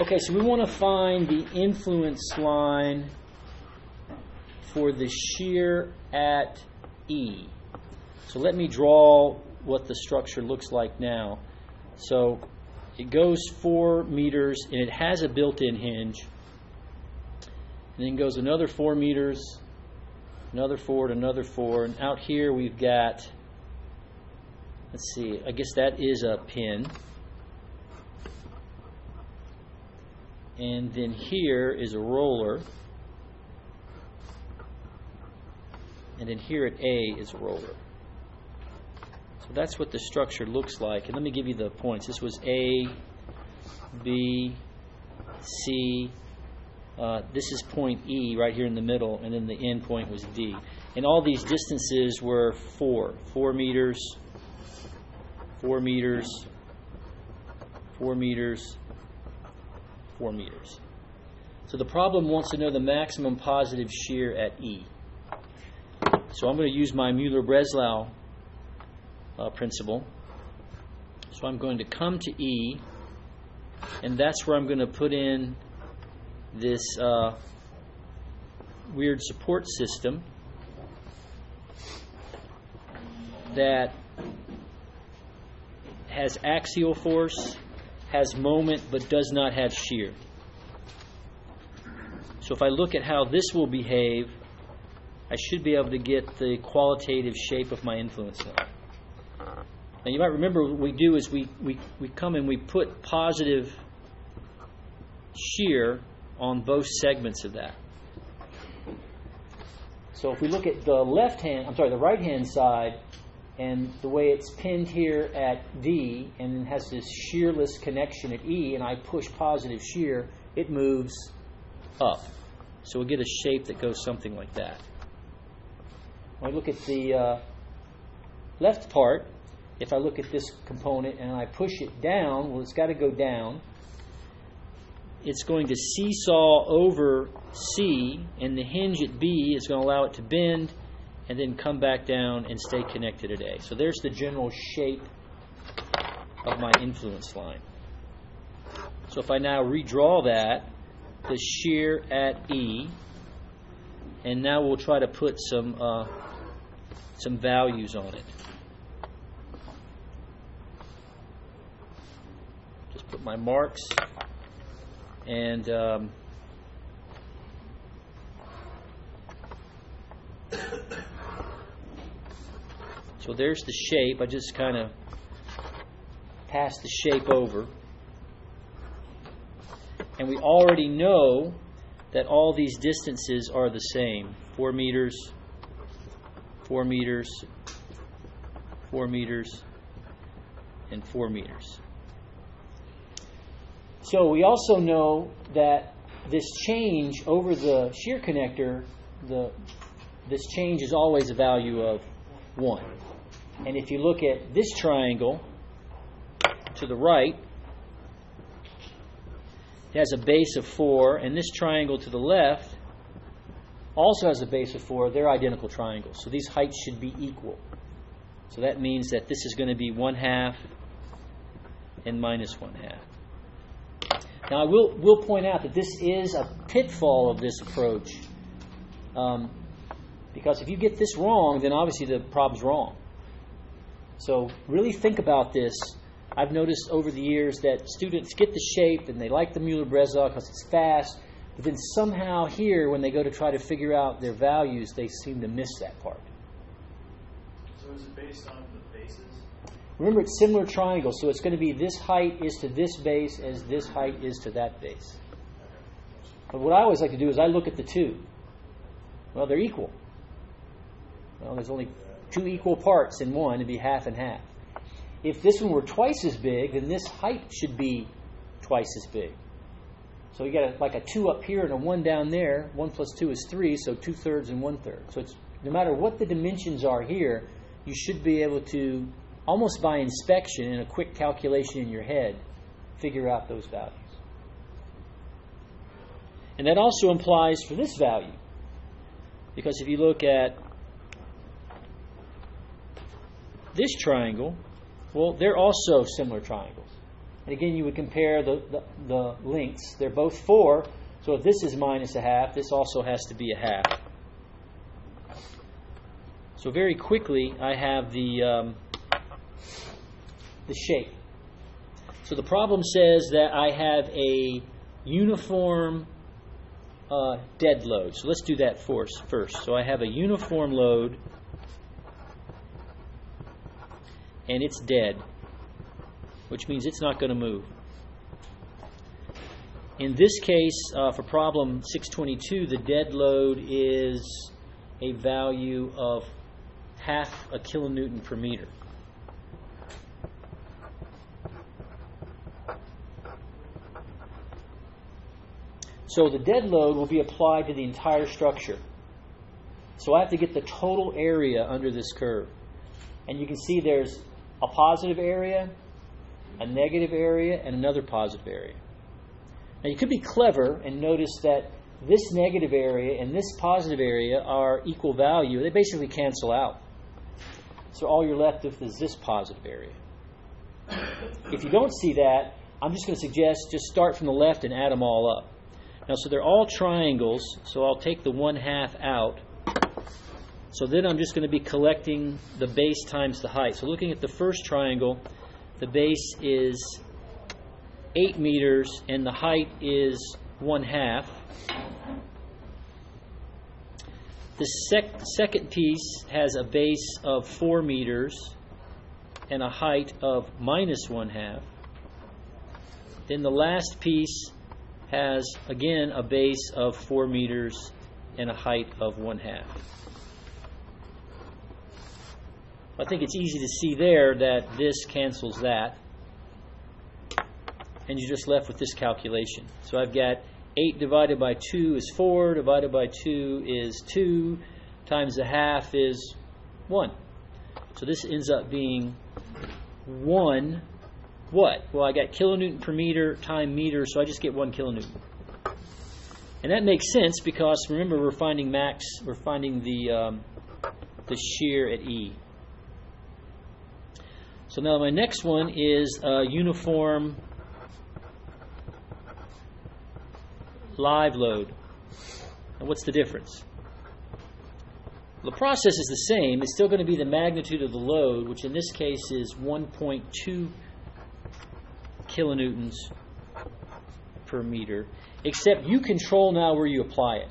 Okay, so we want to find the influence line for the shear at E. So let me draw what the structure looks like now. So it goes 4 meters, and it has a built-in hinge. And then goes another 4 meters, another 4, and another 4. And out here we've got, let's see, I guess that is a pin. And then here is a roller. And then here at A is a roller. So that's what the structure looks like. And let me give you the points. This was A, B, C. This is point E right here in the middle, and then the end point was D. And all these distances were 4 meters, 4 meters, 4 meters, 4 meters. So the problem wants to know the maximum positive shear at E. So I'm going to use my Mueller-Breslau principle. So I'm going to come to E, and that's where I'm going to put in this weird support system that has axial force, has moment, but does not have shear. So if I look at how this will behave, I should be able to get the qualitative shape of my influence line. Now you might remember what we do is we come and we put positive shear on both segments of that. So if we look at the right hand side, and the way it's pinned here at D and then has this shearless connection at E, and I push positive shear, it moves up. So we'll get a shape that goes something like that. When I look at the left part, if I look at this component and I push it down, well, it's got to go down. It's going to seesaw over C, and the hinge at B is going to allow it to bend and then come back down and stay connected at A. So there's the general shape of my influence line. So if I now redraw that, the shear at E, and now we'll try to put some values on it. Just put my marks, and so there's the shape. I just kind of pass the shape over. And we already know that all these distances are the same. 4 meters, 4 meters, 4 meters, and 4 meters. So we also know that this change over the shear connector, this change is always a value of 1. And if you look at this triangle to the right, it has a base of 4, and this triangle to the left also has a base of 4. They're identical triangles, so these heights should be equal. So that means that this is going to be 1/2 and minus 1/2. Now I will point out that this is a pitfall of this approach, because if you get this wrong, then obviously the problem's wrong. So really think about this. I've noticed over the years that students get the shape and they like the Mueller-Breslau because it's fast, but then somehow here, when they go to try to figure out their values, they seem to miss that part. So is it based on the bases? Remember, it's similar triangles, so it's going to be this height is to this base as this height is to that base. But what I always like to do is I look at the two. Well, they're equal. Well, there's only 2 equal parts in one. It'd be 1/2 and 1/2. If this one were twice as big, then this height should be twice as big. So you got like a 2 up here and a 1 down there. 1 plus 2 is 3, so 2/3 and 1/3. So it's no matter what the dimensions are here, you should be able to, almost by inspection and a quick calculation in your head, figure out those values. And that also implies for this value. Because if you look at this triangle, well, they're also similar triangles. And again, you would compare the lengths. They're both 4, so if this is minus a half, this also has to be a half. So very quickly, I have the shape. So the problem says that I have a uniform dead load. So let's do that first. So I have a uniform load, and it's dead, which means it's not going to move. In this case, for problem 622, the dead load is a value of half a kilonewton per meter. So the dead load will be applied to the entire structure. So I have to get the total area under this curve. And you can see there's a positive area, a negative area, and another positive area. Now you could be clever and notice that this negative area and this positive area are equal value. They basically cancel out. So all you're left with is this positive area. If you don't see that, I'm just going to suggest just start from the left and add them all up. Now, so they're all triangles, so I'll take the 1/2 out. So then I'm just going to be collecting the base times the height. So looking at the first triangle, the base is 8 meters and the height is 1/2. The second piece has a base of 4 meters and a height of minus 1/2. Then the last piece has, again, a base of 4 meters and a height of 1/2. I think it's easy to see there that this cancels that. And you're just left with this calculation. So I've got 8 divided by 2 is 4, divided by 2 is 2, times a half is 1. So this ends up being 1 what? Well, I got kilonewton per meter time meter, so I just get 1 kilonewton. And that makes sense because, remember, we're finding the shear at E. So now my next one is uniform live load. And what's the difference? Well, the process is the same. It's still going to be the magnitude of the load, which in this case is 1.2 kilonewtons per meter, except you control now where you apply it.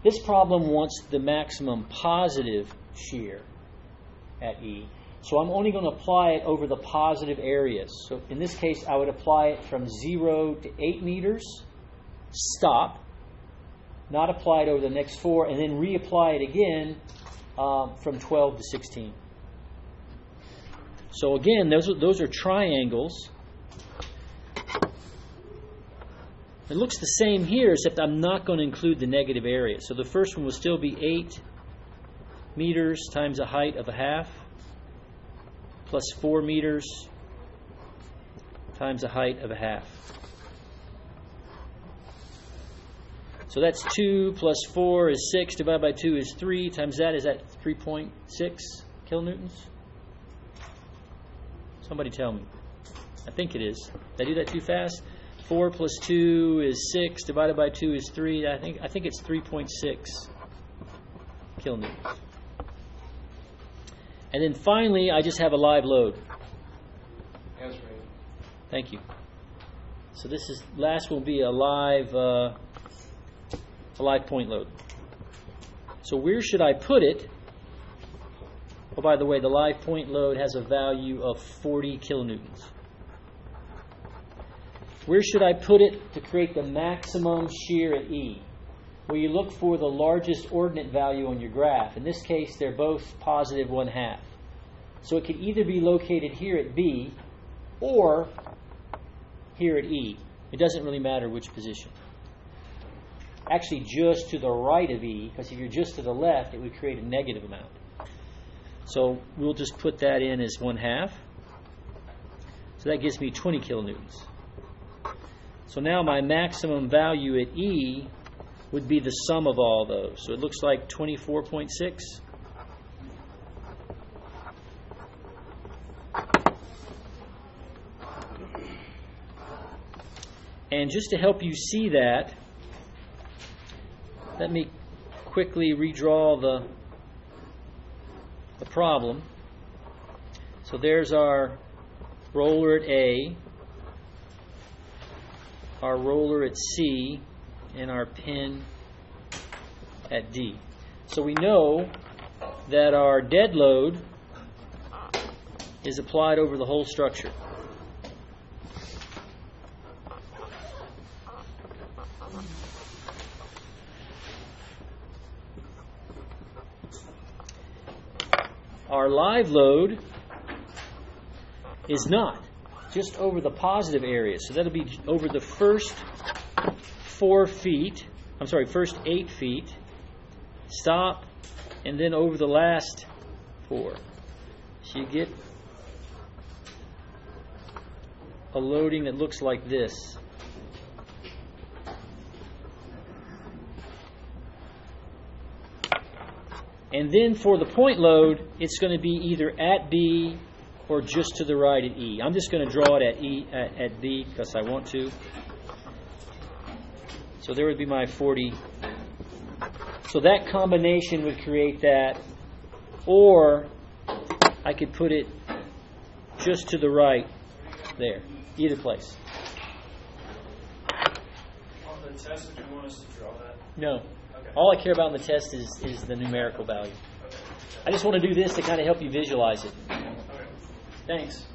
This problem wants the maximum positive shear at E. So I'm only going to apply it over the positive areas. So in this case, I would apply it from 0 to 8 meters, stop, not apply it over the next 4, and then reapply it again from 12 to 16. So again, those are triangles. It looks the same here, except I'm not going to include the negative area. So the first one will still be 8 meters times a height of a half, plus 4 meters times a height of a half. So that's 2 plus 4 is 6, divided by 2 is 3, times that is at 3.6 kilonewtons? Somebody tell me. I think it is. Did I do that too fast? 4 plus 2 is 6, divided by 2 is 3. I think it's 3.6 kilonewtons. And then finally, I just have a live load. That's right. Thank you. So this is last will be a live point load. So where should I put it? Oh, by the way, the live point load has a value of 40 kilonewtons. Where should I put it to create the maximum shear at E? Well, you look for the largest ordinate value on your graph. In this case, they're both positive 1/2. So it could either be located here at B or here at E. It doesn't really matter which position. Actually, just to the right of E, because if you're just to the left, it would create a negative amount. So we'll just put that in as 1/2. So that gives me 20 kilonewtons. So now my maximum value at E would be the sum of all those. So it looks like 24.6. And just to help you see that, let me quickly redraw the problem. So there's our roller at A, our roller at C, and our pin at D. So we know that our dead load is applied over the whole structure. Our live load is not, just over the positive area. So that'll be over the first 8 feet, stop, and then over the last 4. So you get a loading that looks like this. And then for the point load, it's going to be either at B or just to the right at E. I'm just going to draw it at B because I want to. So there would be my 40. So that combination would create that. Or I could put it just to the right there. Either place. On the test, would you want us to draw that? No. Okay. All I care about in the test is the numerical value. Okay. I just want to do this to kind of help you visualize it. Okay. Thanks.